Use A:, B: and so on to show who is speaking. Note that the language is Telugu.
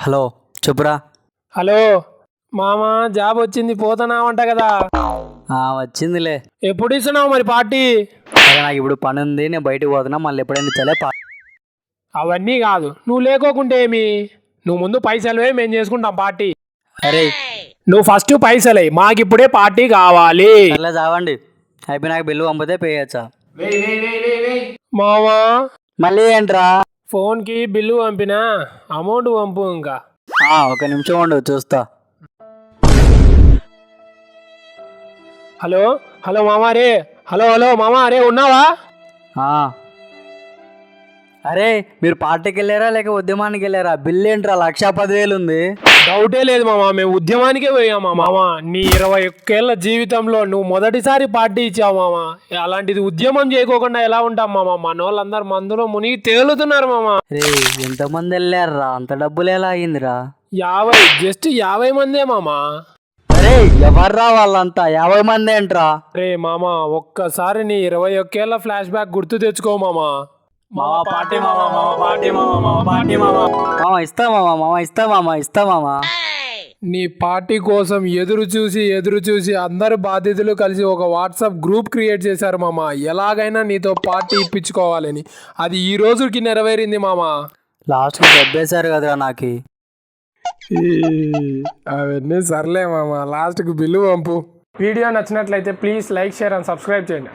A: హలో చెప్పురా.
B: హలో మామ, జాబ్ వచ్చింది పోతున్నావంట కదా.
A: వచ్చిందిలే.
B: ఎప్పుడు ఇస్తున్నావు మరి పార్టీ?
A: అరే నాకు ఇప్పుడు పని ఉంది, నేను బయటకు పోతున్నా, మళ్ళీ ఎప్పుడైనా ఇచ్చలే.
B: అవన్నీ కాదు, నువ్వు లేకోకుంటే ఏమి, నువ్వు ముందు పైసలు మేము చేసుకుంటాం పార్టీ.
A: అరే
B: నువ్వు ఫస్ట్ పైసలే, మాకిప్పుడే పార్టీ కావాలి.
A: అట్లా చావండి, అయిపోయి నాకు బిల్లు పంపితే పే చేయచ్చా?
B: మామా
A: మళ్ళీ ఏంట్రా?
B: ఫోన్కి బిల్లు పంపినా, అమౌంట్ పంపు ఇంకా.
A: ఒక నిమిషం ఉండు చూస్తా.
B: హలో హలో మామా రే, హలో హలో మామా రే, ఉన్నావా?
A: అరే మీరు పార్టీకి వెళ్ళారా లేక ఉద్యమానికి వెళ్ళారా? బిల్లు ఏంట్రా 1,10,000 ఉంది.
B: డౌటే లేదు మామా, మేము ఉద్యమానికే పోయామా మామా. నీ 21 ఏళ్ల జీవితంలో నువ్వు మొదటిసారి పార్టీ ఇచ్చావు మామా. అలాంటిది ఉద్యమం చేయకోకుండా ఎలా ఉంటాం మామా? మన వాళ్ళందరూ మందులో మునిగి తేలుతున్నారు మామా.
A: రే ఎంతమంది వెళ్ళారా? అంత డబ్బులు ఎలా అయిందిరా?
B: 50, జస్ట్ 50 మందే మామా.
A: అరే ఎవర్రా వాళ్ళంతా? 50 మంది ఏంట్రా?
B: రే మామా, ఒక్కసారి నీ 21 ఏళ్ల ఫ్లాష్ బ్యాక్ గుర్తు తెచ్చుకో మామా.
A: మామ పార్టీ మామ, మామ పార్టీ మామ, మామ పార్టీ మామ. మామ ఇస్తా మామ, మామ ఇస్తా మామ, ఇస్తా మామ.
B: నీ పార్టీ కోసం ఎదురు చూసి అందరు బాధితులు కలిసి ఒక వాట్సాప్ గ్రూప్ క్రియేట్ చేశారు మామ. ఎలాగైనా నీతో పార్టీ ఇప్పించుకోవాలని. అది ఈ రోజుకి నెరవేరింది మామ.
A: లాస్ట్కి దెబ్బేశారు కదరా నాకు.
B: అవన్నీ సర్లే మామ, లాస్ట్కి బిల్లు పంపు. వీడియో నచ్చినట్లయితే please like, share and subscribe చేయండి.